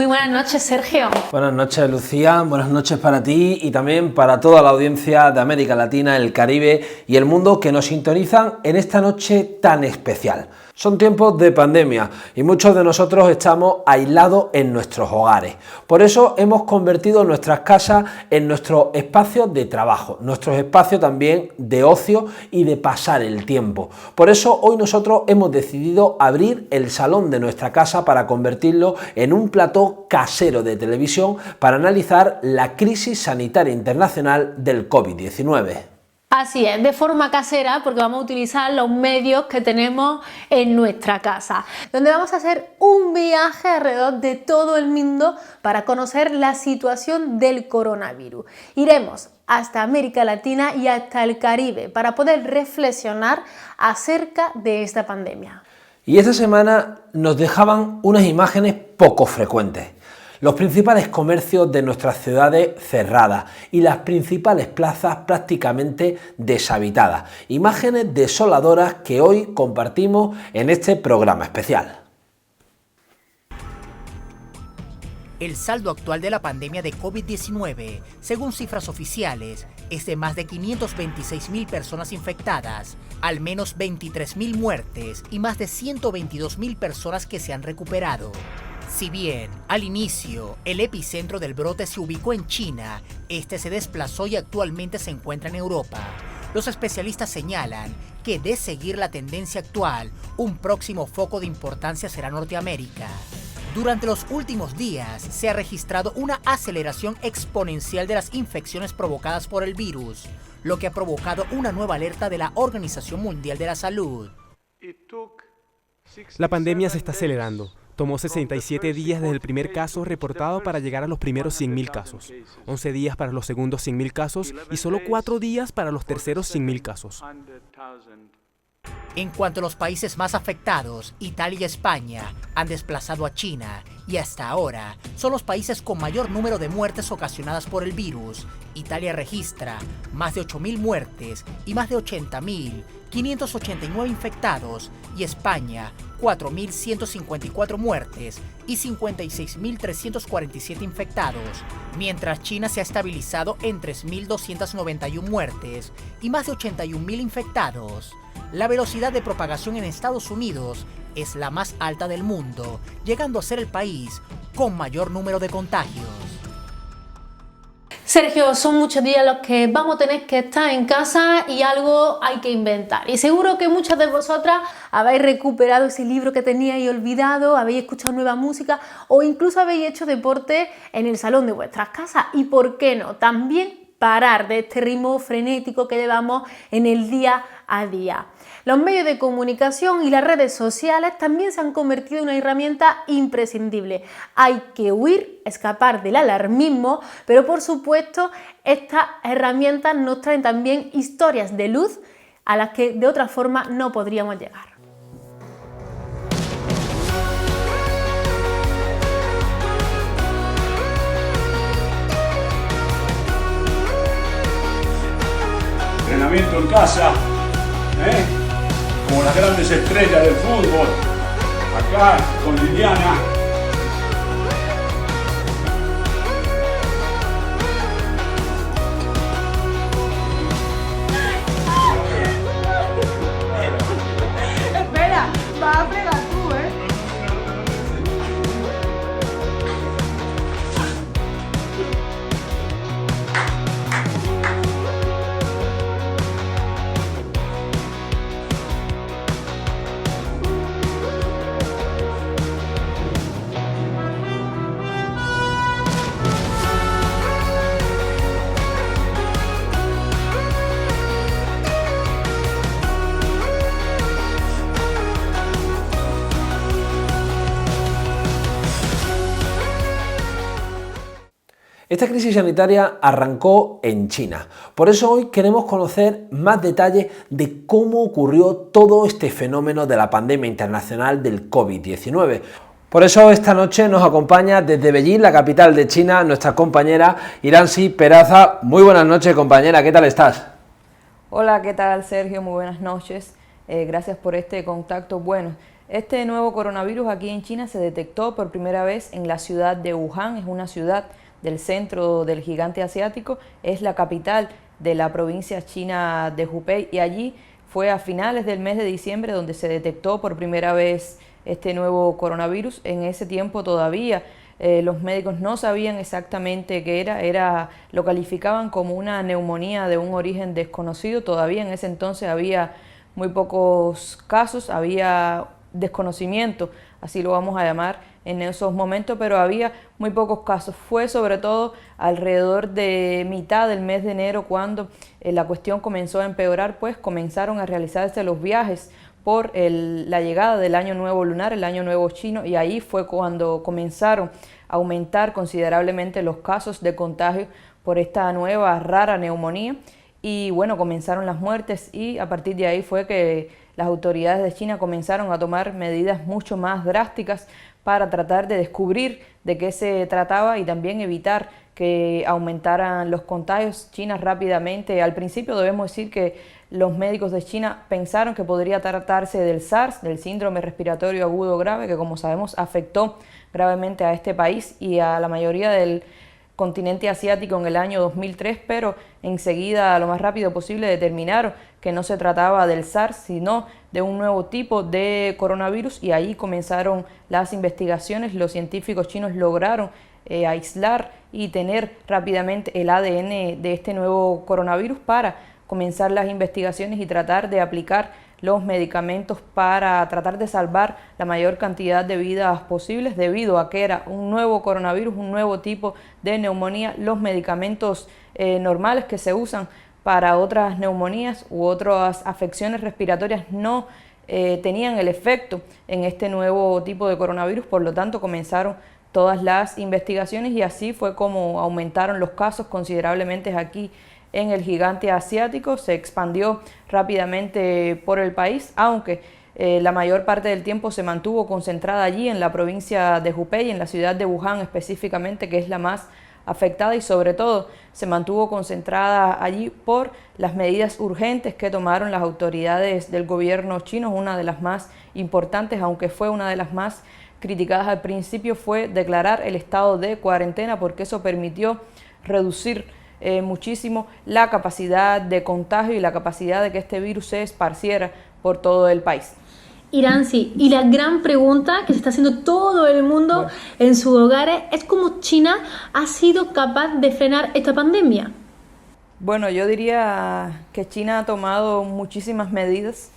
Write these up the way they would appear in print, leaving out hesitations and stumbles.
Muy buenas noches, Sergio. Buenas noches, Lucía. Buenas noches para ti y también para toda la audiencia de América Latina, el Caribe y el mundo que nos sintonizan en esta noche tan especial. Son tiempos de pandemia y muchos de nosotros estamos aislados en nuestros hogares. Por eso hemos convertido nuestras casas en nuestros espacios de trabajo, nuestros espacios también de ocio y de pasar el tiempo. Por eso hoy nosotros hemos decidido abrir el salón de nuestra casa para convertirlo en un plató casero de televisión para analizar la crisis sanitaria internacional del COVID-19. Así es, de forma casera, porque vamos a utilizar los medios que tenemos en nuestra casa, donde vamos a hacer un viaje alrededor de todo el mundo para conocer la situación del coronavirus. Iremos hasta América Latina y hasta el Caribe para poder reflexionar acerca de esta pandemia. Y esta semana nos dejaban unas imágenes poco frecuentes. Los principales comercios de nuestras ciudades cerradas y las principales plazas prácticamente deshabitadas. Imágenes desoladoras que hoy compartimos en este programa especial. El saldo actual de la pandemia de COVID-19, según cifras oficiales, es de más de 526.000 personas infectadas, al menos 23.000 muertes y más de 122.000 personas que se han recuperado. Si bien, al inicio, el epicentro del brote se ubicó en China, este se desplazó y actualmente se encuentra en Europa. Los especialistas señalan que, de seguir la tendencia actual, un próximo foco de importancia será Norteamérica. Durante los últimos días, se ha registrado una aceleración exponencial de las infecciones provocadas por el virus, lo que ha provocado una nueva alerta de la Organización Mundial de la Salud. La pandemia se está acelerando. Tomó 67 días desde el primer caso reportado para llegar a los primeros 100.000 casos, 11 días para los segundos 100.000 casos y solo 4 días para los terceros 100.000 casos. En cuanto a los países más afectados, Italia y España han desplazado a China y hasta ahora son los países con mayor número de muertes ocasionadas por el virus. Italia registra más de 8.000 muertes y más de 80.589 infectados y España 4.154 muertes y 56.347 infectados, mientras China se ha estabilizado en 3.291 muertes y más de 81.000 infectados. La velocidad de propagación en Estados Unidos es la más alta del mundo, llegando a ser el país con mayor número de contagios. Sergio, son muchos días los que vamos a tener que estar en casa y algo hay que inventar. Y seguro que muchas de vosotras habéis recuperado ese libro que teníais olvidado, habéis escuchado nueva música o incluso habéis hecho deporte en el salón de vuestras casas. Y por qué no, también parar de este ritmo frenético que llevamos en el día a día. Los medios de comunicación y las redes sociales también se han convertido en una herramienta imprescindible. Hay que huir, escapar del alarmismo, pero por supuesto estas herramientas nos traen también historias de luz a las que de otra forma no podríamos llegar. Entrenamiento en casa, como las grandes estrellas del fútbol, acá con Liliana. Espera, vas a fregar tú, Esta crisis sanitaria arrancó en China. Por eso hoy queremos conocer más detalles de cómo ocurrió todo este fenómeno de la pandemia internacional del COVID-19. Por eso esta noche nos acompaña desde Beijing, la capital de China, nuestra compañera Iransi Peraza. Muy buenas noches, compañera, ¿qué tal estás? Hola, ¿qué tal, Sergio? Muy buenas noches. Gracias por este contacto. Bueno, Este nuevo coronavirus aquí en China se detectó por primera vez en la ciudad de Wuhan, es una ciudad del centro del gigante asiático, es la capital de la provincia china de Hubei y allí fue a finales del mes de diciembre donde se detectó por primera vez este nuevo coronavirus. En ese tiempo todavía los médicos no sabían exactamente qué era, lo calificaban como una neumonía de un origen desconocido. Todavía en ese entonces había muy pocos casos, había desconocimiento, así lo vamos a llamar en esos momentos, pero había muy pocos casos. Fue sobre todo alrededor de mitad del mes de enero cuando la cuestión comenzó a empeorar, pues comenzaron a realizarse los viajes por la llegada del año nuevo lunar, el año nuevo chino, y ahí fue cuando comenzaron a aumentar considerablemente los casos de contagio por esta nueva rara neumonía. Y bueno, comenzaron las muertes y a partir de ahí fue que las autoridades de China comenzaron a tomar medidas mucho más drásticas para tratar de descubrir de qué se trataba y también evitar que aumentaran los contagios. China rápidamente, al principio debemos decir que los médicos de China pensaron que podría tratarse del SARS, del síndrome respiratorio agudo grave, que como sabemos afectó gravemente a este país y a la mayoría del continente asiático en el año 2003, pero enseguida, lo más rápido posible, determinaron que no se trataba del SARS, sino de un nuevo tipo de coronavirus, y ahí comenzaron las investigaciones. Los científicos chinos lograron aislar y tener rápidamente el ADN de este nuevo coronavirus para comenzar las investigaciones y tratar de aplicar los medicamentos para tratar de salvar la mayor cantidad de vidas posibles. Debido a que era un nuevo coronavirus, un nuevo tipo de neumonía, los medicamentos normales que se usan para otras neumonías u otras afecciones respiratorias no tenían el efecto en este nuevo tipo de coronavirus. Por lo tanto, comenzaron todas las investigaciones y así fue como aumentaron los casos considerablemente aquí en el gigante asiático. Se expandió rápidamente por el país, aunque la mayor parte del tiempo se mantuvo concentrada allí en la provincia de Hubei, en la ciudad de Wuhan específicamente, que es la más afectada, y sobre todo se mantuvo concentrada allí por las medidas urgentes que tomaron las autoridades del gobierno chino. Una de las más importantes, aunque fue una de las más criticadas al principio, fue declarar el estado de cuarentena, porque eso permitió reducir muchísimo la capacidad de contagio y la capacidad de que este virus se esparciera por todo el país. Iranzi, y la gran pregunta que se está haciendo todo el mundo en sus hogares es cómo China ha sido capaz de frenar esta pandemia. Bueno, yo diría que China ha tomado muchísimas medidas.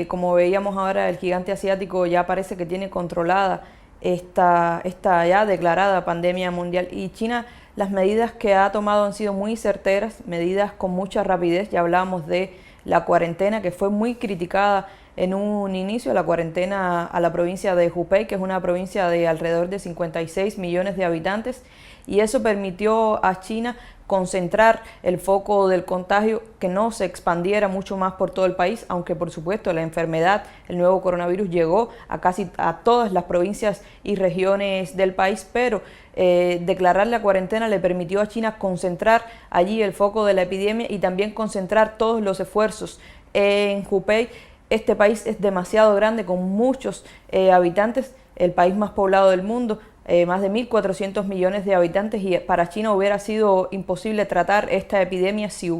Como veíamos ahora, el gigante asiático ya parece que tiene controlada esta ya declarada pandemia mundial, y China, las medidas que ha tomado han sido muy certeras, medidas con mucha rapidez. Ya hablábamos de la cuarentena, que fue muy criticada en un inicio, la cuarentena a la provincia de Hubei, que es una provincia de alrededor de 56 millones de habitantes, y eso permitió a China concentrar el foco del contagio, que no se expandiera mucho más por todo el país, aunque por supuesto la enfermedad, el nuevo coronavirus, llegó a casi a todas las provincias y regiones del país, pero declarar la cuarentena le permitió a China concentrar allí el foco de la epidemia y también concentrar todos los esfuerzos en Hubei. Este país es demasiado grande, con muchos habitantes, el país más poblado del mundo, más de 1.400 millones de habitantes, y para China hubiera sido imposible tratar esta epidemia si se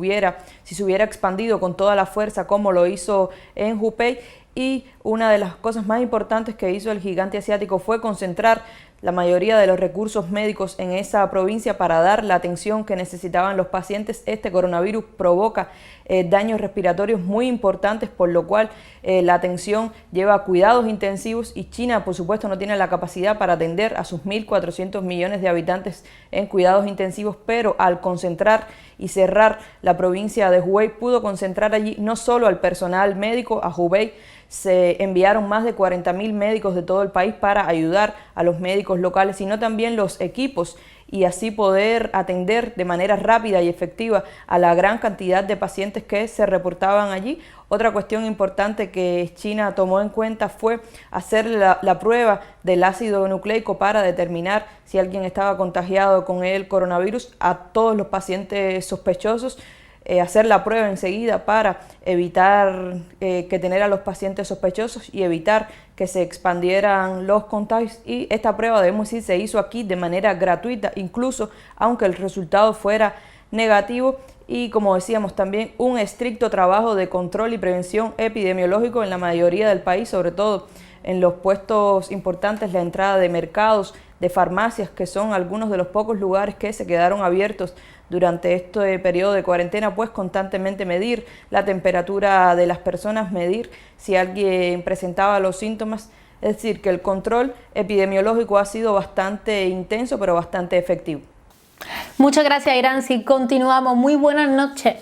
hubiera expandido con toda la fuerza como lo hizo en Hubei. Y una de las cosas más importantes que hizo el gigante asiático fue concentrar la mayoría de los recursos médicos en esa provincia para dar la atención que necesitaban los pacientes. Este coronavirus provoca daños respiratorios muy importantes, por lo cual la atención lleva a cuidados intensivos, y China, por supuesto, no tiene la capacidad para atender a sus 1.400 millones de habitantes en cuidados intensivos, pero al concentrar y cerrar la provincia de Hubei, pudo concentrar allí no solo al personal médico. A Hubei se enviaron más de 40.000 médicos de todo el país para ayudar a los médicos locales, sino también los equipos, y así poder atender de manera rápida y efectiva a la gran cantidad de pacientes que se reportaban allí. Otra cuestión importante que China tomó en cuenta fue hacer la prueba del ácido nucleico para determinar si alguien estaba contagiado con el coronavirus a todos los pacientes sospechosos. hacer la prueba enseguida para evitar que tener a los pacientes sospechosos y evitar que se expandieran los contagios. Y esta prueba, debemos decir, se hizo aquí de manera gratuita, incluso aunque el resultado fuera negativo. Y como decíamos también, un estricto trabajo de control y prevención epidemiológico en la mayoría del país, sobre todo en los puestos importantes, la entrada de mercados, de farmacias, que son algunos de los pocos lugares que se quedaron abiertos durante este periodo de cuarentena, pues constantemente medir la temperatura de las personas, medir si alguien presentaba los síntomas. Es decir, que el control epidemiológico ha sido bastante intenso, pero bastante efectivo. Muchas gracias, Iranzi. Continuamos. Muy buenas noches.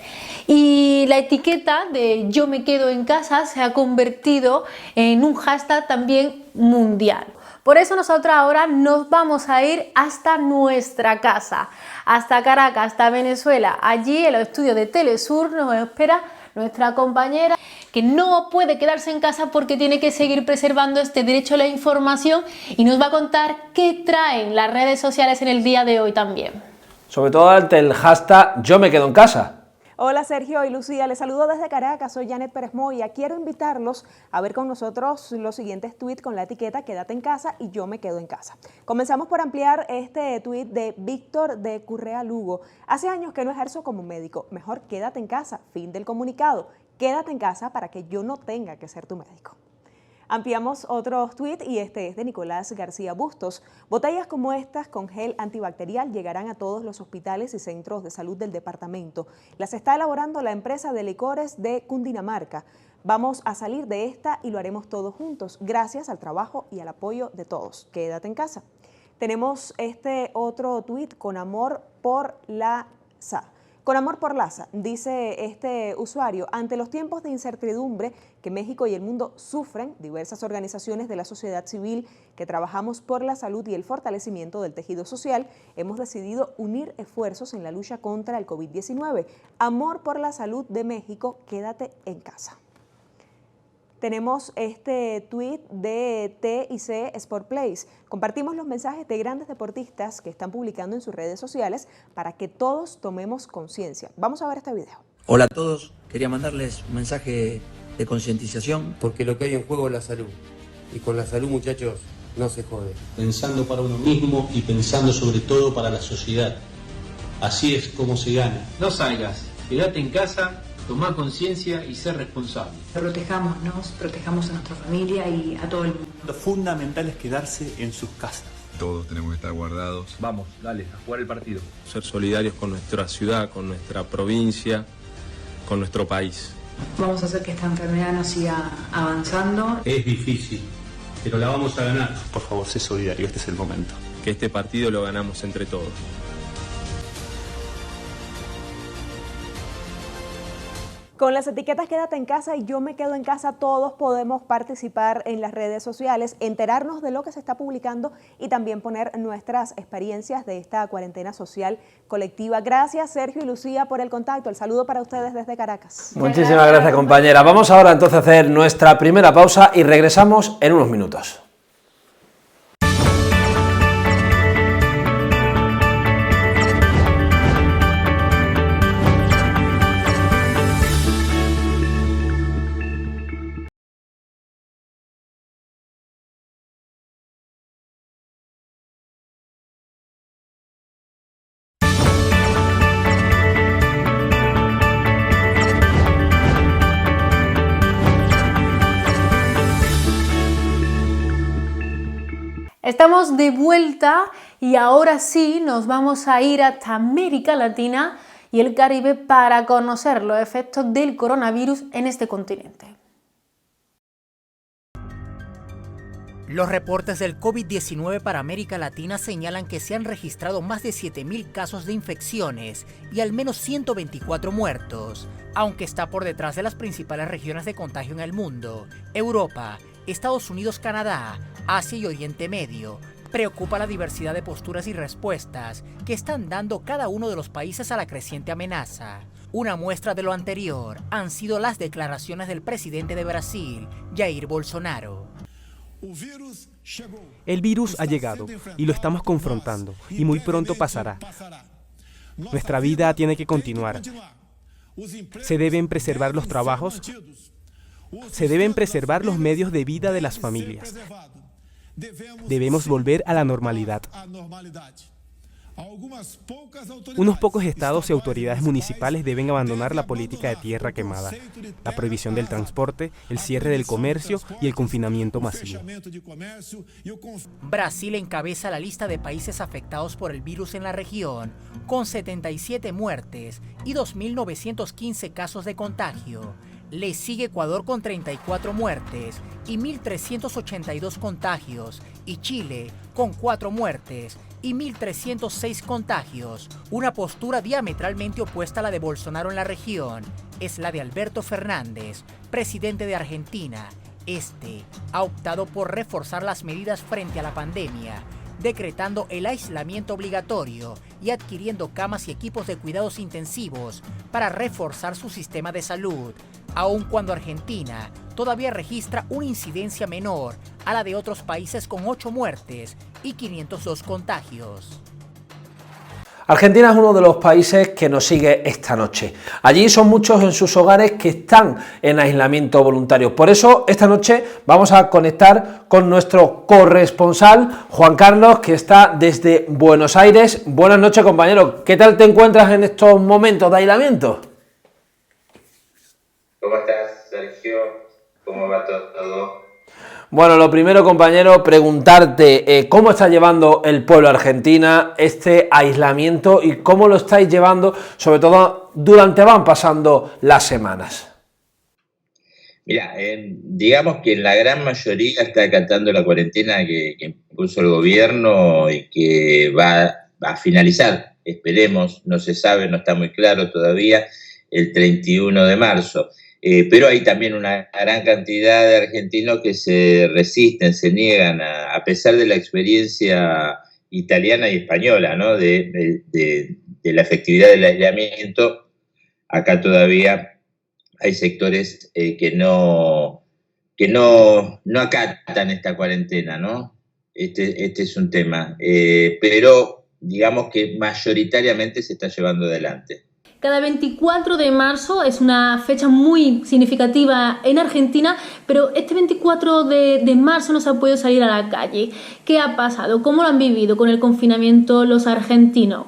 Y la etiqueta de yo me quedo en casa se ha convertido en un hashtag también mundial. Por eso nosotros ahora nos vamos a ir hasta nuestra casa, hasta Caracas, hasta Venezuela. Allí en los estudios de Telesur nos espera nuestra compañera que no puede quedarse en casa porque tiene que seguir preservando este derecho a la información y nos va a contar qué traen las redes sociales en el día de hoy también. Sobre todo ante el hashtag yo me quedo en casa. Hola Sergio y Lucía, les saludo desde Caracas, soy Janet Pérez Moya. Quiero invitarlos a ver con nosotros los siguientes tweets con la etiqueta quédate en casa y yo me quedo en casa. Comenzamos por ampliar este tweet de Víctor de Currea Lugo. Hace años que no ejerzo como médico, mejor quédate en casa, fin del comunicado. Quédate en casa para que yo no tenga que ser tu médico. Ampliamos otro tuit y este es de Nicolás García Bustos. Botellas como estas con gel antibacterial llegarán a todos los hospitales y centros de salud del departamento. Las está elaborando la empresa de licores de Cundinamarca. Vamos a salir de esta y lo haremos todos juntos, gracias al trabajo y al apoyo de todos. Quédate en casa. Tenemos este otro tuit con amor por Laza. Con amor por Laza, dice este usuario, ante los tiempos de incertidumbre que México y el mundo sufren, diversas organizaciones de la sociedad civil que trabajamos por la salud y el fortalecimiento del tejido social, hemos decidido unir esfuerzos en la lucha contra el COVID-19. Amor por la salud de México, quédate en casa. Tenemos este tuit de TIC Sport Place. Compartimos los mensajes de grandes deportistas que están publicando en sus redes sociales para que todos tomemos conciencia. Vamos a ver este video. Hola a todos, quería mandarles un mensaje de concientización. Porque lo que hay en juego es la salud. Y con la salud, muchachos, no se jode. Pensando para uno mismo y pensando sobre todo para la sociedad. Así es como se gana. No salgas, quédate en casa, tomá conciencia y ser responsable. Protejámonos, protejamos a nuestra familia y a todo el mundo. Lo fundamental es quedarse en sus casas. Todos tenemos que estar guardados. Vamos, dale, a jugar el partido. Ser solidarios con nuestra ciudad, con nuestra provincia, con nuestro país. Vamos a hacer que esta enfermedad no siga avanzando. Es difícil, pero la vamos a ganar. Por favor, sé solidario, este es el momento. Que este partido lo ganamos entre todos. Con las etiquetas quédate en casa y yo me quedo en casa, todos podemos participar en las redes sociales, enterarnos de lo que se está publicando y también poner nuestras experiencias de esta cuarentena social colectiva. Gracias Sergio y Lucía por el contacto. El saludo para ustedes desde Caracas. Muchísimas gracias compañera. Vamos ahora entonces a hacer nuestra primera pausa y regresamos en unos minutos. Estamos de vuelta y ahora sí nos vamos a ir hasta América Latina y el Caribe para conocer los efectos del coronavirus en este continente. Los reportes del COVID-19 para América Latina señalan que se han registrado más de 7.000 casos de infecciones y al menos 124 muertos, aunque está por detrás de las principales regiones de contagio en el mundo, Europa, Estados Unidos, Canadá, Asia y Oriente Medio. Preocupa la diversidad de posturas y respuestas que están dando cada uno de los países a la creciente amenaza. Una muestra de lo anterior han sido las declaraciones del presidente de Brasil, Jair Bolsonaro. El virus ha llegado y lo estamos confrontando y muy pronto pasará. Nuestra vida tiene que continuar. Se deben preservar los trabajos, se deben preservar los medios de vida de las familias. Debemos volver a la normalidad. Unos pocos estados y autoridades municipales deben abandonar la política de tierra quemada, la prohibición del transporte, el cierre del comercio y el confinamiento masivo. Brasil encabeza la lista de países afectados por el virus en la región, con 77 muertes y 2.915 casos de contagio. Le sigue Ecuador con 34 muertes y 1.382 contagios, y Chile con 4 muertes y 1.306 contagios. Una postura diametralmente opuesta a la de Bolsonaro en la región es la de Alberto Fernández, presidente de Argentina. Este ha optado por reforzar las medidas frente a la pandemia, decretando el aislamiento obligatorio y adquiriendo camas y equipos de cuidados intensivos para reforzar su sistema de salud, aun cuando Argentina todavía registra una incidencia menor a la de otros países con 8 muertes y 502 contagios. Argentina es uno de los países que nos sigue esta noche. Allí son muchos en sus hogares que están en aislamiento voluntario. Por eso, esta noche vamos a conectar con nuestro corresponsal, Juan Carlos, que está desde Buenos Aires. Buenas noches, compañero. ¿Qué tal te encuentras en estos momentos de aislamiento? ¿Cómo estás, Sergio? ¿Cómo va todo? Bueno, lo primero, compañero, preguntarte cómo está llevando el pueblo argentino este aislamiento y cómo lo estáis llevando, sobre todo durante van pasando las semanas. Mira, digamos que la gran mayoría está acatando la cuarentena que impuso el gobierno y que va a finalizar, esperemos, no se sabe, no está muy claro todavía, el 31 de marzo. Pero hay también una gran cantidad de argentinos que se resisten, se niegan, a pesar de la experiencia italiana y española, ¿no? de la efectividad del aislamiento. Acá todavía hay sectores que no acatan esta cuarentena, ¿no? Este es un tema, pero digamos que mayoritariamente se está llevando adelante. Cada 24 de marzo es una fecha muy significativa en Argentina, pero este 24 de marzo no se ha podido salir a la calle. ¿Qué ha pasado? ¿Cómo lo han vivido con el confinamiento los argentinos?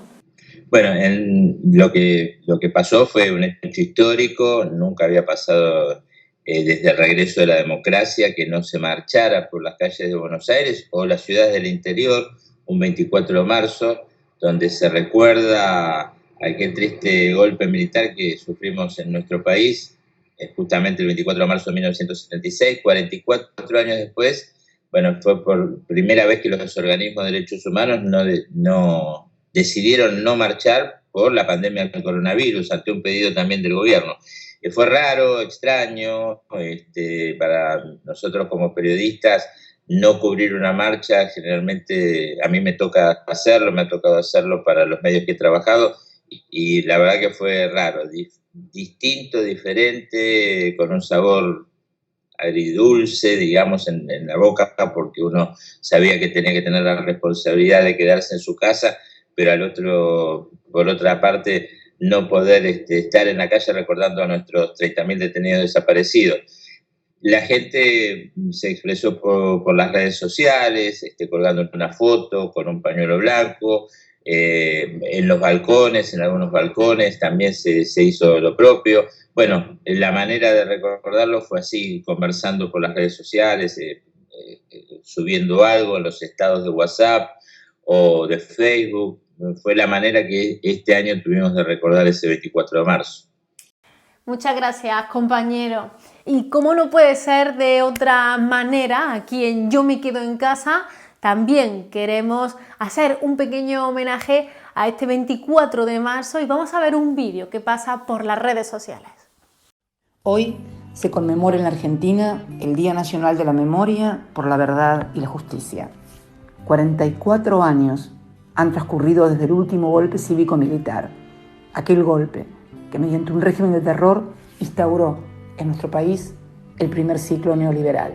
Bueno, lo que pasó fue un hecho histórico, nunca había pasado desde el regreso de la democracia que no se marchara por las calles de Buenos Aires o las ciudades del interior un 24 de marzo, donde se recuerda aquel triste golpe militar que sufrimos en nuestro país, justamente el 24 de marzo de 1976, 44 años después. Bueno, fue por primera vez que los organismos de derechos humanos no decidieron no marchar por la pandemia del coronavirus, ante un pedido también del gobierno. Fue raro, extraño, para nosotros como periodistas no cubrir una marcha. Generalmente a mí me toca hacerlo, me ha tocado hacerlo para los medios que he trabajado, y la verdad que fue raro, distinto, diferente, con un sabor agridulce, digamos, en la boca, porque uno sabía que tenía que tener la responsabilidad de quedarse en su casa, pero por otra parte, no poder estar en la calle recordando a nuestros 30.000 detenidos desaparecidos. La gente se expresó por las redes sociales, colgando una foto con un pañuelo blanco. En los balcones, en algunos balcones también se hizo lo propio. Bueno, la manera de recordarlo fue así, conversando por las redes sociales, subiendo algo en los estados de WhatsApp o de Facebook. Fue la manera que este año tuvimos de recordar ese 24 de marzo. Muchas gracias, compañero. Y como no puede ser de otra manera, aquí en Yo Me Quedo en Casa, también queremos hacer un pequeño homenaje a este 24 de marzo y vamos a ver un vídeo que pasa por las redes sociales. Hoy se conmemora en la Argentina el Día Nacional de la Memoria por la Verdad y la Justicia. 44 años han transcurrido desde el último golpe cívico-militar, aquel golpe que mediante un régimen de terror instauró en nuestro país el primer ciclo neoliberal.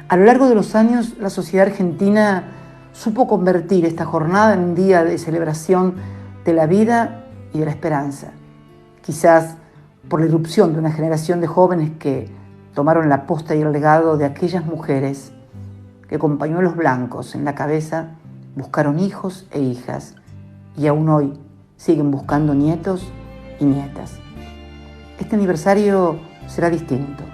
A lo largo de los años, la sociedad argentina supo convertir esta jornada en un día de celebración de la vida y de la esperanza. Quizás por la irrupción de una generación de jóvenes que tomaron la posta y el legado de aquellas mujeres que con pañuelos blancos en la cabeza buscaron hijos e hijas y aún hoy siguen buscando nietos y nietas. Este aniversario será distinto.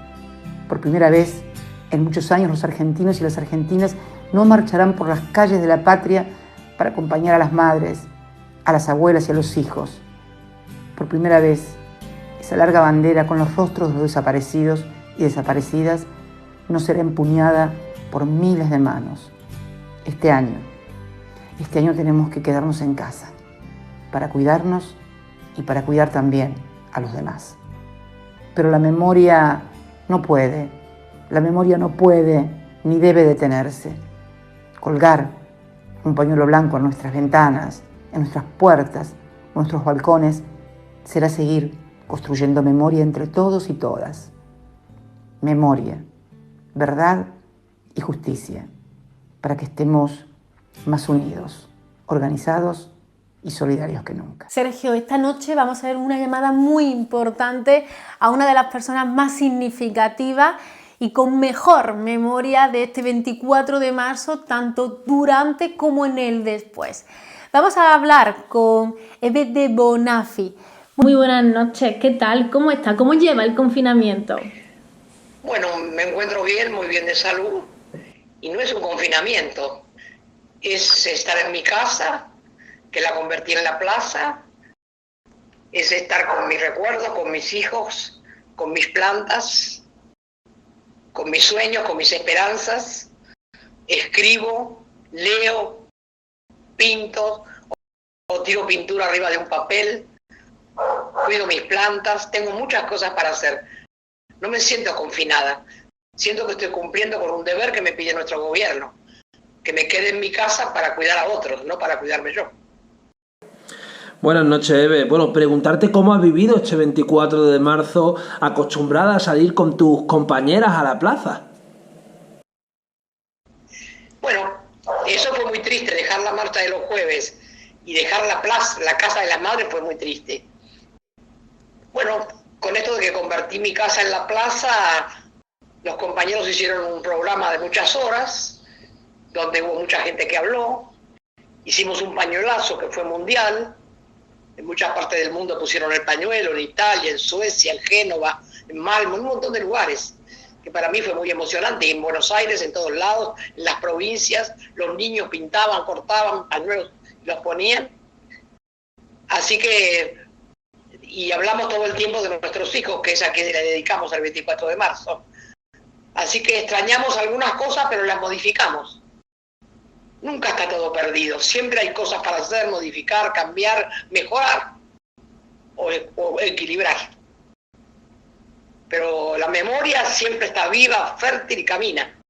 Por primera vez en muchos años los argentinos y las argentinas no marcharán por las calles de la patria para acompañar a las madres, a las abuelas y a los hijos. Por primera vez, esa larga bandera con los rostros de los desaparecidos y desaparecidas no será empuñada por miles de manos. Este año tenemos que quedarnos en casa para cuidarnos y para cuidar también a los demás. Pero la memoria no puede ni debe detenerse. Colgar un pañuelo blanco en nuestras ventanas, en nuestras puertas, en nuestros balcones, será seguir construyendo memoria entre todos y todas. Memoria, verdad y justicia, para que estemos más unidos, organizados y solidarios que nunca. Sergio, esta noche vamos a ver una llamada muy importante a una de las personas más significativas y con mejor memoria de este 24 de marzo, tanto durante como en el después. Vamos a hablar con Eve de Bonafi. Muy buenas noches, ¿qué tal? ¿Cómo está? ¿Cómo lleva el confinamiento? Bueno, me encuentro bien, muy bien de salud, y no es un confinamiento, es estar en mi casa, que la convertí en la plaza, es estar con mis recuerdos, con mis hijos, con mis plantas, con mis sueños, con mis esperanzas. Escribo, leo, pinto o tiro pintura arriba de un papel, cuido mis plantas, tengo muchas cosas para hacer. No me siento confinada, siento que estoy cumpliendo con un deber que me pide nuestro gobierno, que me quede en mi casa para cuidar a otros, no para cuidarme yo. Buenas noches, Eve. Bueno, preguntarte cómo has vivido este 24 de marzo, acostumbrada a salir con tus compañeras a la plaza. Bueno, eso fue muy triste, dejar la marcha de los jueves y dejar la plaza, la casa de las madres fue muy triste. Bueno, con esto de que convertí mi casa en la plaza, los compañeros hicieron un programa de muchas horas, donde hubo mucha gente que habló, hicimos un pañuelazo que fue mundial. En muchas partes del mundo pusieron el pañuelo, en Italia, en Suecia, en Génova, en Malmo, en un montón de lugares, que para mí fue muy emocionante, y en Buenos Aires, en todos lados, en las provincias, los niños pintaban, cortaban pañuelos y los ponían. Así que, y hablamos todo el tiempo de nuestros hijos, que es a quien le dedicamos el 24 de marzo. Así que extrañamos algunas cosas, pero las modificamos. Nunca está todo perdido, siempre hay cosas para hacer, modificar, cambiar, mejorar o equilibrar. Pero la memoria siempre está viva, fértil y camina.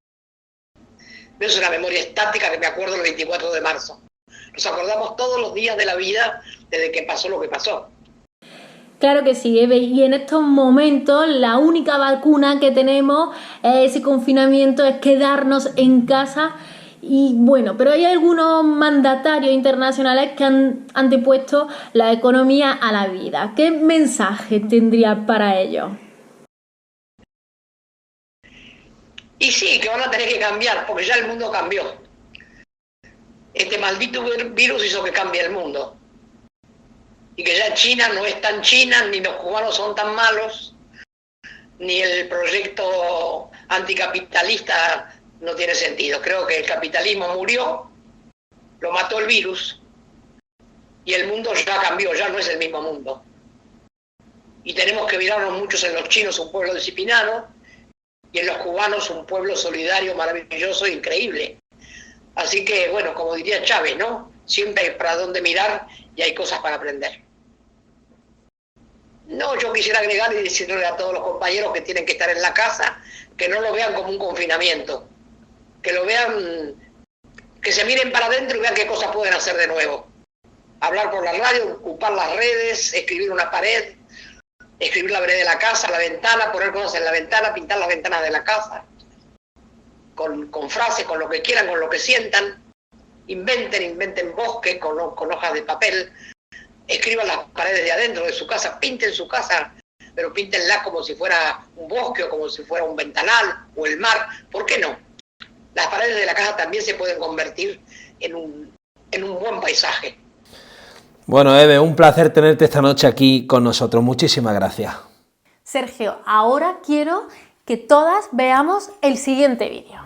No es una memoria estática que me acuerdo el 24 de marzo. Nos acordamos todos los días de la vida desde que pasó lo que pasó. Claro que sí, Eve, y en estos momentos la única vacuna que tenemos es ese confinamiento, es quedarnos en casa. Y bueno, pero hay algunos mandatarios internacionales que han antepuesto la economía a la vida. ¿Qué mensaje tendría para ellos? Y sí, que van a tener que cambiar, porque ya el mundo cambió. Este maldito virus hizo que cambie el mundo. Y que ya China no es tan China, ni los cubanos son tan malos, ni el proyecto anticapitalista no tiene sentido. Creo que el capitalismo murió, lo mató el virus, y el mundo ya cambió, ya no es el mismo mundo. Y tenemos que mirarnos muchos en los chinos, un pueblo disciplinado, y en los cubanos un pueblo solidario, maravilloso e increíble. Así que, bueno, como diría Chávez, ¿no? Siempre hay para dónde mirar y hay cosas para aprender. No, yo quisiera agregar y decirle a todos los compañeros que tienen que estar en la casa, que no lo vean como un confinamiento, que lo vean, que se miren para adentro y vean qué cosas pueden hacer de nuevo. Hablar por la radio, ocupar las redes, escribir una pared, escribir la pared de la casa, la ventana, poner cosas en la ventana, pintar las ventanas de la casa, con frases, con lo que quieran, con lo que sientan. Inventen bosques con hojas de papel, escriban las paredes de adentro de su casa, pinten su casa pero píntenla como si fuera un bosque o como si fuera un ventanal o el mar. ¿Por qué no? Las paredes de la casa también se pueden convertir en un buen paisaje. Bueno, Eve, un placer tenerte esta noche aquí con nosotros. Muchísimas gracias. Sergio, ahora quiero que todas veamos el siguiente vídeo.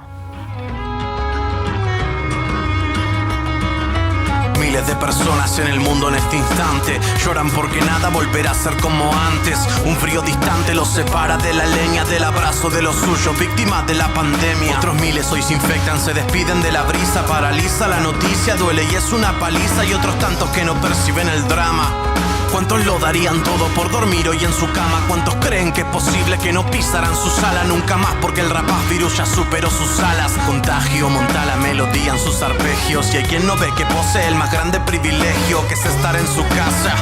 Miles de personas en el mundo en este instante lloran porque nada volverá a ser como antes. Un frío distante los separa de la leña, del abrazo de los suyos, víctimas de la pandemia. Otros miles hoy se infectan, se despiden de la brisa, paraliza la noticia, duele y es una paliza. Y otros tantos que no perciben el drama. ¿Cuántos lo darían todo por dormir hoy en su cama? ¿Cuántos creen que es posible que no pisarán su sala nunca más? Porque el rapaz virus ya superó sus alas. Contagio monta la melodía en sus arpegios. Y hay quien no ve que posee el más grande privilegio, que es estar en su casa.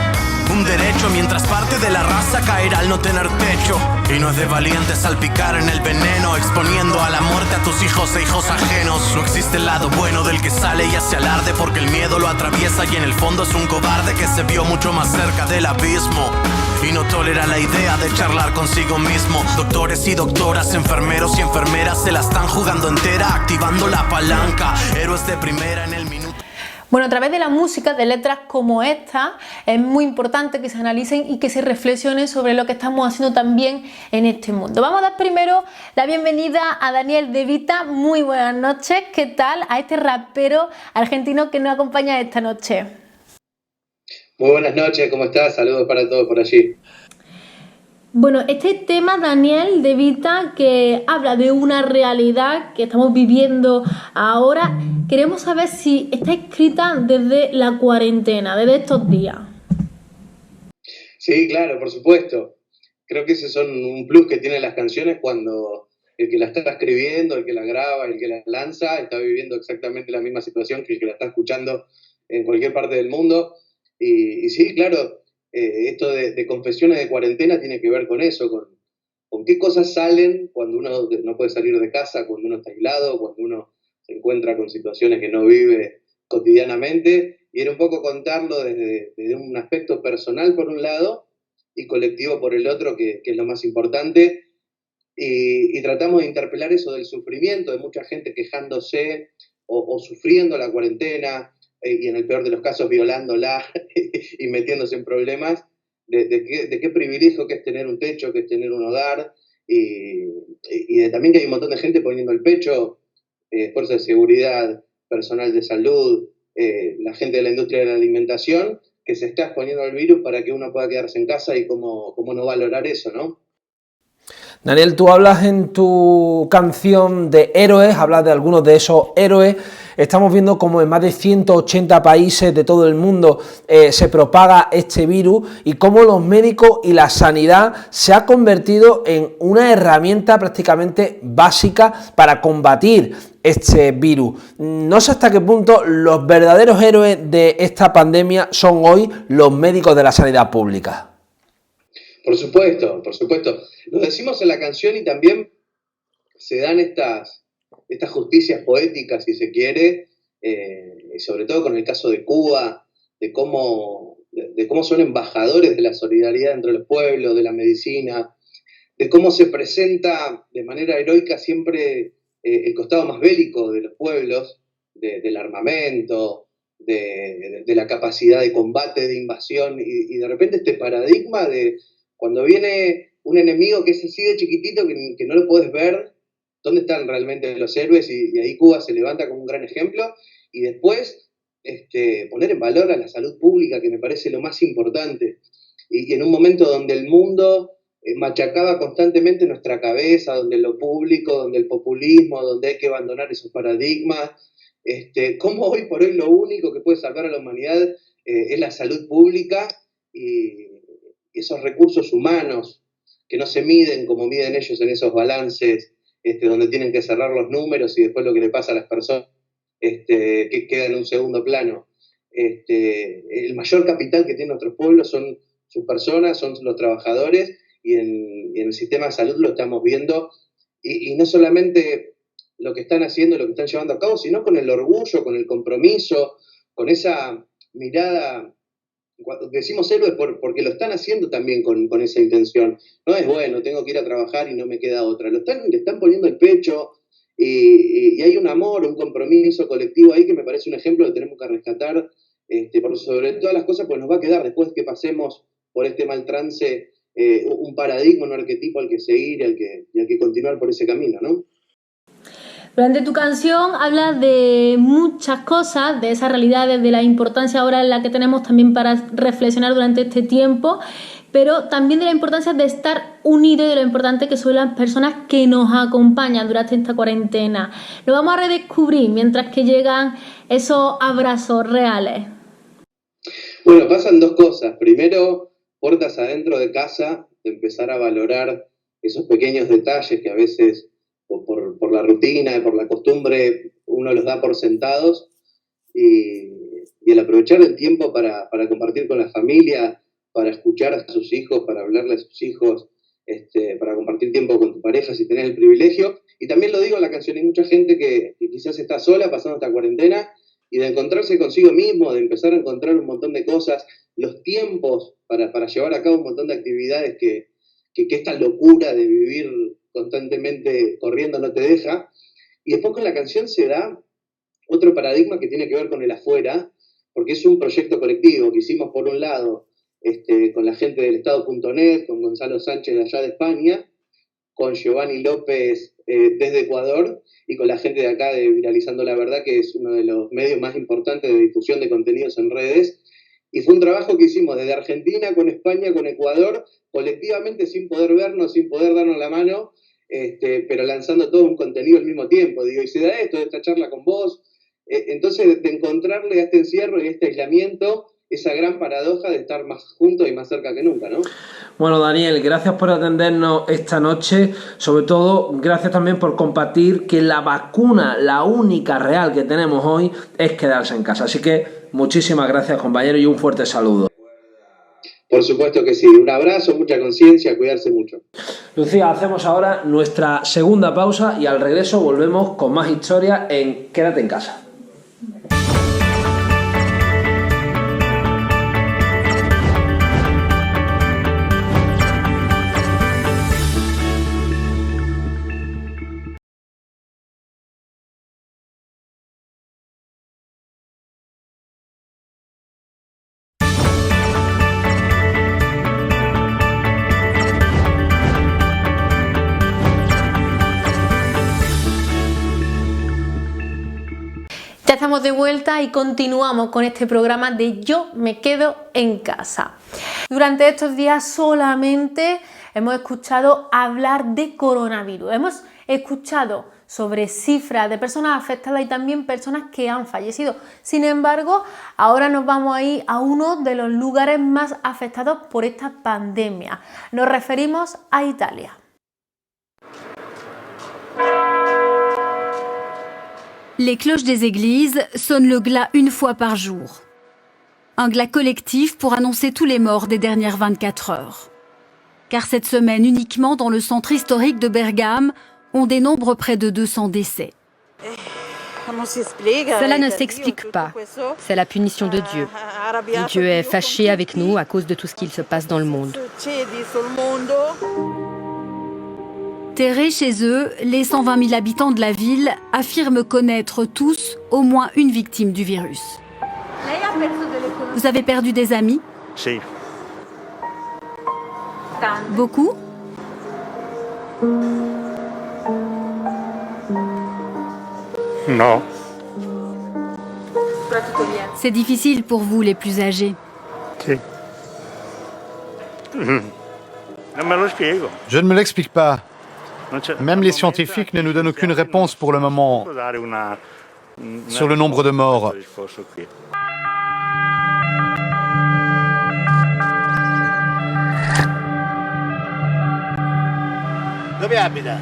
Un derecho mientras parte de la raza caerá al no tener techo. Y no es de valientes salpicar en el veneno, exponiendo a la muerte a tus hijos e hijos ajenos. No existe el lado bueno del que sale y hace alarde, porque el miedo lo atraviesa y en el fondo es un cobarde que se vio mucho más cerca del abismo. Y no tolera la idea de charlar consigo mismo. Doctores y doctoras, enfermeros y enfermeras se la están jugando entera, activando la palanca. Héroes de primera en el minuto. Bueno, a través de la música, de letras como esta, es muy importante que se analicen y que se reflexionen sobre lo que estamos haciendo también en este mundo. Vamos a dar primero la bienvenida a Daniel De Vita. Muy buenas noches, ¿qué tal? A este rapero argentino que nos acompaña esta noche. Muy buenas noches, ¿cómo estás? Saludos para todos por allí. Bueno, este tema, Daniel De Vita, que habla de una realidad que estamos viviendo ahora, queremos saber si está escrita desde la cuarentena, desde estos días. Sí, claro, por supuesto. Creo que ese son un plus que tienen las canciones cuando el que la está escribiendo, el que la graba, el que la lanza, está viviendo exactamente la misma situación que el que la está escuchando en cualquier parte del mundo. Y sí, claro. Esto de confesiones de cuarentena tiene que ver con eso, con qué cosas salen cuando uno no puede salir de casa, cuando uno está aislado, cuando uno se encuentra con situaciones que no vive cotidianamente, y era un poco contarlo desde un aspecto personal por un lado y colectivo por el otro, que es lo más importante, y tratamos de interpelar eso del sufrimiento, de mucha gente quejándose o sufriendo la cuarentena, y en el peor de los casos violándola y metiéndose en problemas, de qué privilegio que es tener un techo, que es tener un hogar, y también que hay un montón de gente poniendo el pecho, fuerzas de seguridad, personal de salud, la gente de la industria de la alimentación, que se está exponiendo al virus para que uno pueda quedarse en casa y cómo no valorar eso, ¿no? Daniel, tú hablas en tu canción de héroes, hablas de algunos de esos héroes. Estamos viendo como en más de 180 países de todo el mundo se propaga este virus y cómo los médicos y la sanidad se ha convertido en una herramienta prácticamente básica para combatir este virus. No sé hasta qué punto los verdaderos héroes de esta pandemia son hoy los médicos de la sanidad pública. Por supuesto, por supuesto. Lo decimos en la canción y también se dan estas justicias poéticas, si se quiere, sobre todo con el caso de Cuba, de cómo son embajadores de la solidaridad entre los pueblos, de la medicina, de cómo se presenta de manera heroica siempre el costado más bélico de los pueblos, del armamento, de la capacidad de combate, de invasión, y de repente este paradigma de cuando viene un enemigo que es así de chiquitito que no lo puedes ver, ¿dónde están realmente los héroes? Y ahí Cuba se levanta como un gran ejemplo. Y después poner en valor a la salud pública, que me parece lo más importante. Y en un momento donde el mundo machacaba constantemente nuestra cabeza, donde lo público, donde el populismo, donde hay que abandonar esos paradigmas, cómo hoy por hoy lo único que puede salvar a la humanidad es la salud pública y esos recursos humanos que no se miden como miden ellos en esos balances, donde tienen que cerrar los números y después lo que le pasa a las personas que queda en un segundo plano. El mayor capital que tienen nuestros pueblos son sus personas, son los trabajadores, y en el sistema de salud lo estamos viendo, y no solamente lo que están haciendo, lo que están llevando a cabo, sino con el orgullo, con el compromiso, con esa mirada decimos héroes porque lo están haciendo también con esa intención. No es bueno, tengo que ir a trabajar y no me queda otra. Le están poniendo el pecho y hay un amor, un compromiso colectivo ahí que me parece un ejemplo que tenemos que rescatar por sobre todas las cosas, pues nos va a quedar después que pasemos por este mal trance un paradigma, un arquetipo al que seguir y al que continuar por ese camino, ¿no? Durante tu canción hablas de muchas cosas, de esas realidades, de la importancia ahora en la que tenemos también para reflexionar durante este tiempo, pero también de la importancia de estar unidos y de lo importante que son las personas que nos acompañan durante esta cuarentena. Lo vamos a redescubrir mientras que llegan esos abrazos reales. Bueno, pasan dos cosas. Primero, puertas adentro de casa, de empezar a valorar esos pequeños detalles que a veces por la rutina y por la costumbre uno los da por sentados, y el aprovechar el tiempo para compartir con la familia, para escuchar a sus hijos, para hablarle a sus hijos, para compartir tiempo con tu pareja si tenés el privilegio. Y también lo digo en la canción, hay mucha gente que quizás está sola pasando esta cuarentena, y de encontrarse consigo mismo, de empezar a encontrar un montón de cosas, los tiempos para llevar a cabo un montón de actividades que esta locura de vivir constantemente corriendo no te deja. Y después con la canción se da otro paradigma que tiene que ver con el afuera, porque es un proyecto colectivo que hicimos por un lado con la gente del Estado.net, con Gonzalo Sánchez de allá de España, con Giovanni López desde Ecuador, y con la gente de acá de Viralizando la Verdad, que es uno de los medios más importantes de difusión de contenidos en redes. Y fue un trabajo que hicimos desde Argentina, con España, con Ecuador, colectivamente, sin poder vernos, sin poder darnos la mano, pero lanzando todo un contenido al mismo tiempo. Digo, y se da esta charla con vos. Entonces, de encontrarle a este encierro y a este aislamiento esa gran paradoja de estar más juntos y más cerca que nunca, ¿no? Bueno, Daniel, gracias por atendernos esta noche. Sobre todo, gracias también por compartir que la vacuna, la única real que tenemos hoy, es quedarse en casa. Así que muchísimas gracias, compañero, y un fuerte saludo. Por supuesto que sí. Un abrazo, mucha conciencia, cuidarse mucho. Lucía, hacemos ahora nuestra segunda pausa y al regreso volvemos con más historias en Quédate en Casa. Ya estamos de vuelta y continuamos con este programa de Yo me quedo en casa. Durante estos días solamente hemos escuchado hablar de coronavirus. Hemos escuchado sobre cifras de personas afectadas y también personas que han fallecido. Sin embargo, ahora nos vamos a ir a uno de los lugares más afectados por esta pandemia. Nos referimos a Italia. Les cloches des églises sonnent le glas une fois par jour. Un glas collectif pour annoncer tous les morts des dernières 24 heures. Car cette semaine, uniquement dans le centre historique de Bergame, on dénombre près de 200 décès. Cela ne s'explique pas. C'est la punition de Dieu. Et Dieu est fâché avec nous à cause de tout ce qu'il se passe dans le monde. Terrés chez eux, les 120 000 habitants de la ville affirment connaître tous au moins une victime du virus. Vous avez perdu des amis? Sí. Beaucoup? No. C'est difficile pour vous, les plus âgés. Sí. Je ne me l'explique pas. Même les scientifiques ne nous donnent aucune réponse pour le moment sur le nombre de morts. Dove abita?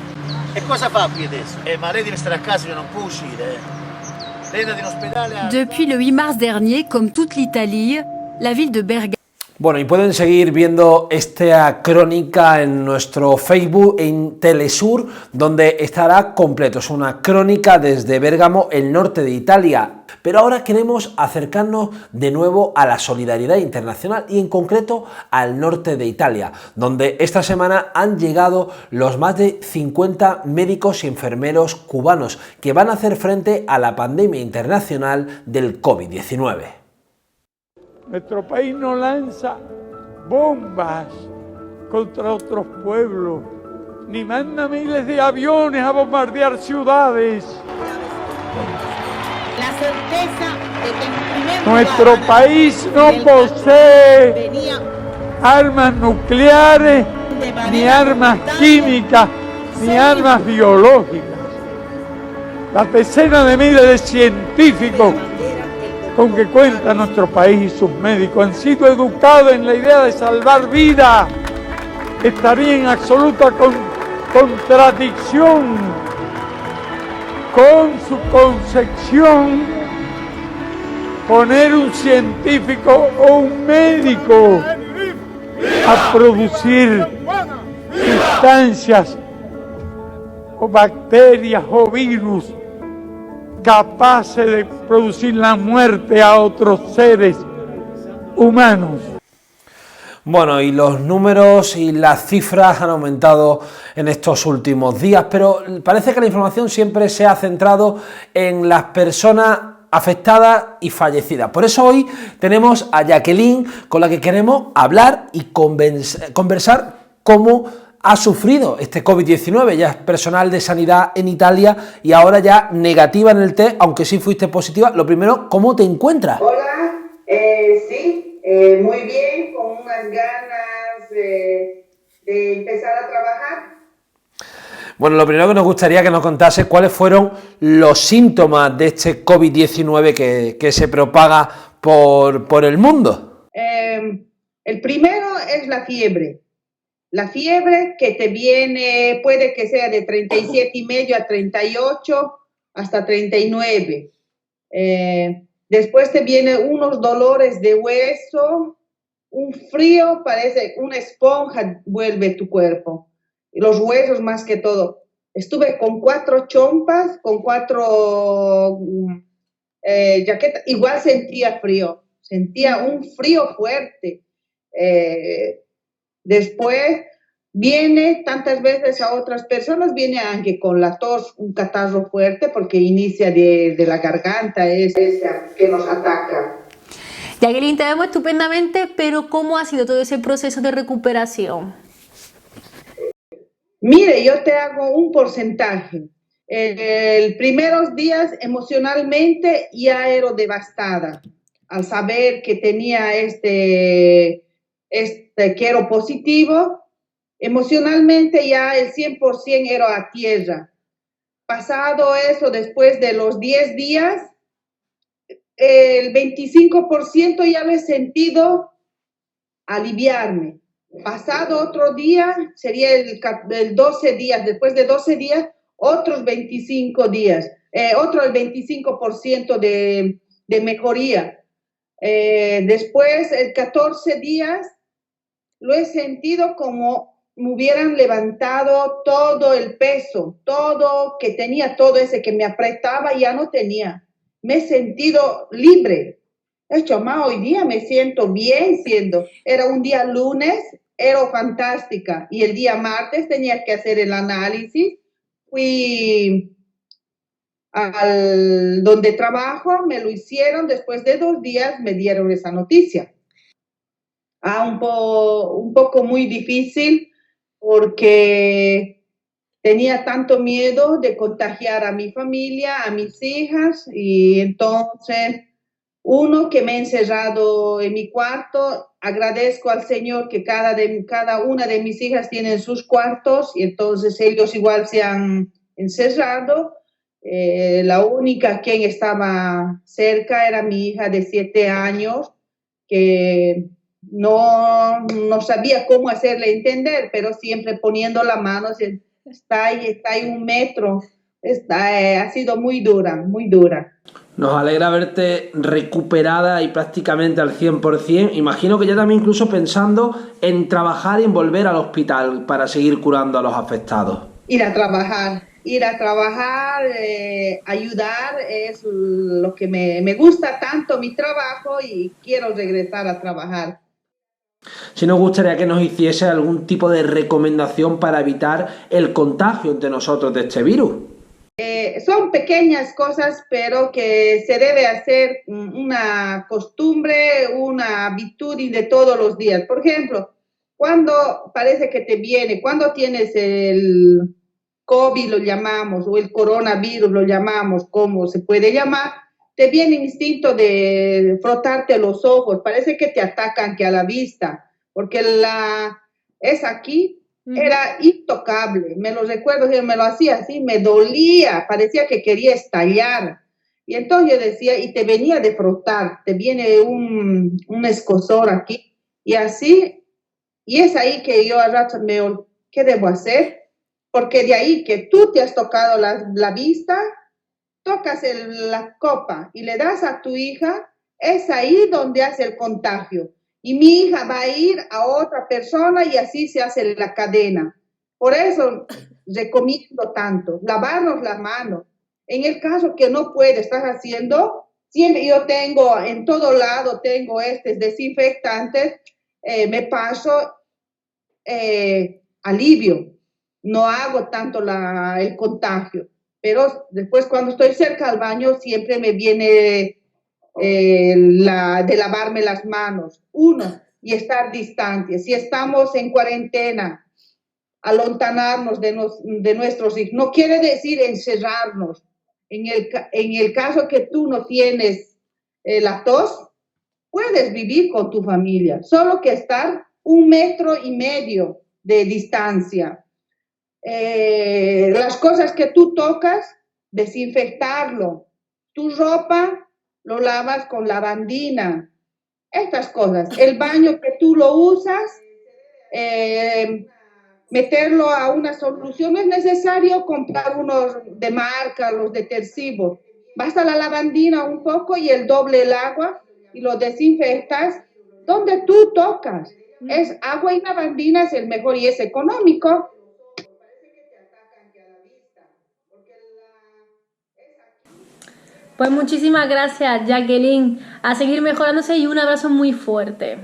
E cosa fa qui adesso? Ma lei deve stare a casa, io non può uscire. Lei è andato in ospedale. Depuis le 8 mars dernier, comme toute l'Italie, la ville de Bergame. Bueno, y pueden seguir viendo esta crónica en nuestro Facebook, en Telesur, donde estará completo. Es una crónica desde Bérgamo, el norte de Italia. Pero ahora queremos acercarnos de nuevo a la solidaridad internacional y en concreto al norte de Italia, donde esta semana han llegado los más de 50 médicos y enfermeros cubanos que van a hacer frente a la pandemia internacional del COVID-19. Nuestro país no lanza bombas contra otros pueblos, ni manda miles de aviones a bombardear ciudades. La certeza de que en primer Nuestro lugar, país no posee armas nucleares, ni armas químicas, ni armas biológicas. Las decenas de miles de científicos con que cuenta nuestro país y sus médicos han sido educados en la idea de salvar vidas. Estaría en absoluta contradicción con su concepción poner un científico o un médico a producir sustancias o bacterias o virus capaces de producir la muerte a otros seres humanos. Bueno, y los números y las cifras han aumentado en estos últimos días, pero parece que la información siempre se ha centrado en las personas afectadas y fallecidas. Por eso hoy tenemos a Jacqueline, con la que queremos hablar y conversar cómo ha sufrido este COVID-19. Ya es personal de sanidad en Italia y ahora ya negativa en el test, aunque sí fuiste positiva. Lo primero, ¿cómo te encuentras? Hola, sí, muy bien, con unas ganas de empezar a trabajar. Bueno, lo primero que nos gustaría que nos contase cuáles fueron los síntomas de este COVID-19 que se propaga por el mundo. El primero es la fiebre. La fiebre que te viene, puede que sea de 37,5 a 38 hasta 39. Después te vienen unos dolores de hueso, un frío, parece una esponja vuelve tu cuerpo. Los huesos más que todo. Estuve con 4 chompas, con 4 jaquetas. Igual sentía frío, sentía un frío fuerte. Después viene tantas veces a otras personas, viene aunque con la tos, un catarro fuerte porque inicia de la garganta, es esa que nos ataca. Jacqueline, te vemos estupendamente, pero ¿cómo ha sido todo ese proceso de recuperación? Mire, yo te hago un porcentaje. Los primeros días emocionalmente ya era devastada al saber que tenía que era positivo. Emocionalmente ya el 100% era a tierra. Pasado eso, después de los 10 días, el 25% ya lo he sentido aliviarme. Pasado otro día, sería el 12 días, después de 12 días, otros 25 días, otro el 25% de mejoría. Después, el 14 días, lo he sentido como me hubieran levantado todo el peso, todo que tenía, todo ese que me apretaba, ya no tenía. Me he sentido libre. De hecho, más hoy día me siento bien siendo. Era un día lunes, era fantástica. Y el día martes tenía que hacer el análisis. Fui al donde trabajo, me lo hicieron. Después de 2 días me dieron esa noticia. Un poco muy difícil porque tenía tanto miedo de contagiar a mi familia, a mis hijas, y entonces uno que me he encerrado en mi cuarto, agradezco al Señor que cada una de mis hijas tienen sus cuartos y entonces ellos igual se han encerrado. La única quien estaba cerca era mi hija de 7 años que no sabía cómo hacerle entender, pero siempre poniendo la mano, está ahí 1 metro, ha sido muy dura, muy dura. Nos alegra verte recuperada y prácticamente al 100%. Imagino que ya también incluso pensando en trabajar y en volver al hospital para seguir curando a los afectados. Ir a trabajar, ayudar es lo que me gusta tanto mi trabajo y quiero regresar a trabajar. Si nos gustaría que nos hiciese algún tipo de recomendación para evitar el contagio entre nosotros de este virus. Son pequeñas cosas, pero que se debe hacer una costumbre, una virtud de todos los días. Por ejemplo, cuando parece que te viene, cuando tienes el COVID, lo llamamos, o el coronavirus, lo llamamos, como se puede llamar, te viene el instinto de frotarte los ojos, parece que te atacan que a la vista, porque es aquí. Era intocable, me lo recuerdo, yo me lo hacía así, me dolía, parecía que quería estallar. Y entonces yo decía, y te venía de frotar, te viene un escozor aquí, y así, y es ahí que yo al rato ¿qué debo hacer? Porque de ahí que tú te has tocado la vista, tocas la copa y le das a tu hija, es ahí donde hace el contagio. Y mi hija va a ir a otra persona y así se hace la cadena. Por eso recomiendo tanto, lavarnos las manos. En el caso que no puedes, estás haciendo, siempre yo tengo, en todo lado tengo desinfectantes, me paso alivio, no hago tanto el contagio. Pero después cuando estoy cerca al baño siempre me viene de lavarme las manos, y estar distante. Si estamos en cuarentena, alontanarnos de nuestros hijos, no quiere decir encerrarnos. En el caso que tú no tienes la tos, puedes vivir con tu familia, solo que estar 1,5 metros de distancia. Las cosas que tú tocas, desinfectarlo. Tu ropa, lo lavas con lavandina, estas cosas. El baño que tú lo usas, meterlo a una solución. No es necesario comprar unos de marca, los detergivos. Basta la lavandina un poco y el doble el agua y lo desinfectas donde tú tocas. Es agua y lavandina, es el mejor y es económico. Pues muchísimas gracias, Jacqueline. A seguir mejorándose y un abrazo muy fuerte.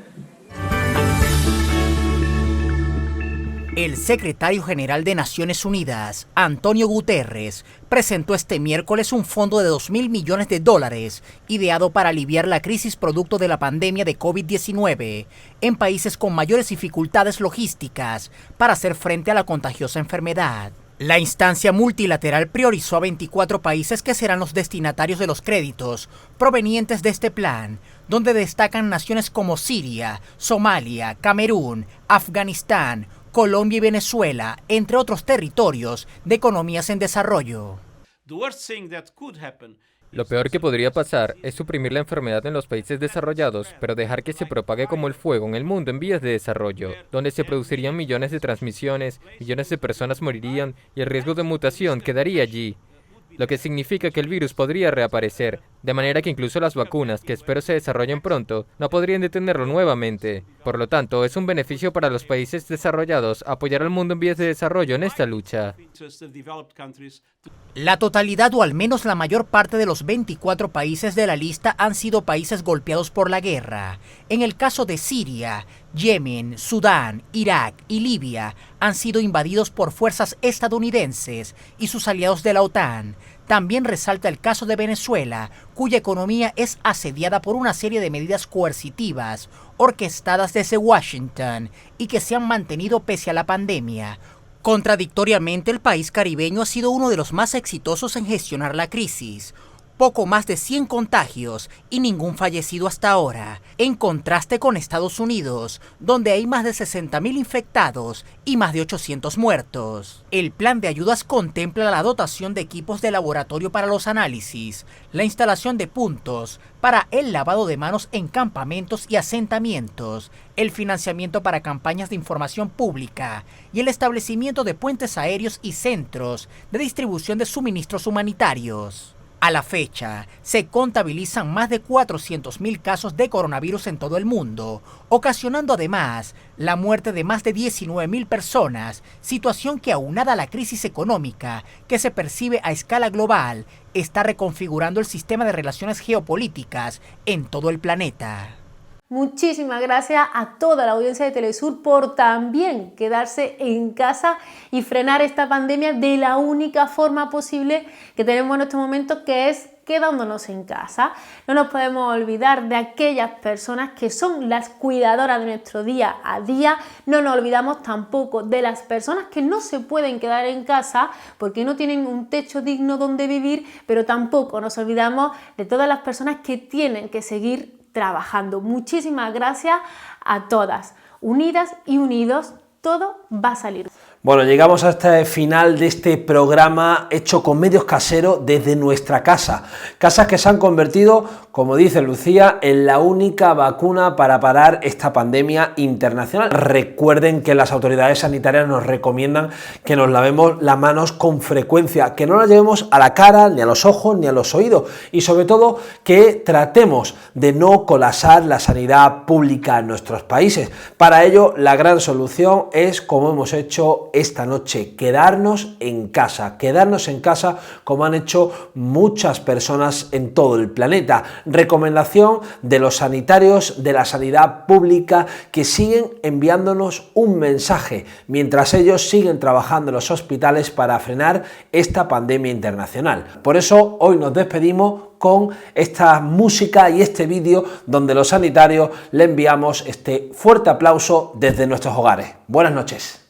El secretario general de Naciones Unidas, Antonio Guterres, presentó este miércoles un fondo de $2.000 millones ideado para aliviar la crisis producto de la pandemia de COVID-19 en países con mayores dificultades logísticas para hacer frente a la contagiosa enfermedad. La instancia multilateral priorizó a 24 países que serán los destinatarios de los créditos provenientes de este plan, donde destacan naciones como Siria, Somalia, Camerún, Afganistán, Colombia y Venezuela, entre otros territorios de economías en desarrollo. Lo peor que podría pasar es suprimir la enfermedad en los países desarrollados, pero dejar que se propague como el fuego en el mundo en vías de desarrollo, donde se producirían millones de transmisiones, millones de personas morirían y el riesgo de mutación quedaría allí. Lo que significa que el virus podría reaparecer, de manera que incluso las vacunas, que espero se desarrollen pronto, no podrían detenerlo nuevamente. Por lo tanto, es un beneficio para los países desarrollados apoyar al mundo en vías de desarrollo en esta lucha. La totalidad o al menos la mayor parte de los 24 países de la lista han sido países golpeados por la guerra. En el caso de Siria, Yemen, Sudán, Irak y Libia han sido invadidos por fuerzas estadounidenses y sus aliados de la OTAN. También resalta el caso de Venezuela, cuya economía es asediada por una serie de medidas coercitivas orquestadas desde Washington y que se han mantenido pese a la pandemia. Contradictoriamente, el país caribeño ha sido uno de los más exitosos en gestionar la crisis. Poco más de 100 contagios y ningún fallecido hasta ahora, en contraste con Estados Unidos, donde hay más de 60.000 infectados y más de 800 muertos. El plan de ayudas contempla la dotación de equipos de laboratorio para los análisis, la instalación de puntos para el lavado de manos en campamentos y asentamientos, el financiamiento para campañas de información pública y el establecimiento de puentes aéreos y centros de distribución de suministros humanitarios. A la fecha, se contabilizan más de 400.000 casos de coronavirus en todo el mundo, ocasionando además la muerte de más de 19.000 personas, situación que aunada a la crisis económica que se percibe a escala global, está reconfigurando el sistema de relaciones geopolíticas en todo el planeta. Muchísimas gracias a toda la audiencia de Telesur por también quedarse en casa y frenar esta pandemia de la única forma posible que tenemos en estos momentos, que es quedándonos en casa. No nos podemos olvidar de aquellas personas que son las cuidadoras de nuestro día a día. No nos olvidamos tampoco de las personas que no se pueden quedar en casa porque no tienen un techo digno donde vivir, pero tampoco nos olvidamos de todas las personas que tienen que seguir trabajando. Muchísimas gracias a todas. Unidas y unidos, todo va a salir. Bueno, llegamos hasta el final de este programa hecho con medios caseros desde nuestra casa. Casas que se han convertido, como dice Lucía, en la única vacuna para parar esta pandemia internacional. Recuerden que las autoridades sanitarias nos recomiendan que nos lavemos las manos con frecuencia, que no las llevemos a la cara, ni a los ojos, ni a los oídos, y sobre todo que tratemos de no colapsar la sanidad pública en nuestros países. Para ello, la gran solución es, como hemos hecho esta noche, quedarnos en casa como han hecho muchas personas en todo el planeta. Recomendación de los sanitarios de la sanidad pública que siguen enviándonos un mensaje mientras ellos siguen trabajando en los hospitales para frenar esta pandemia internacional. Por eso hoy nos despedimos con esta música y este vídeo donde los sanitarios le enviamos este fuerte aplauso desde nuestros hogares. Buenas noches.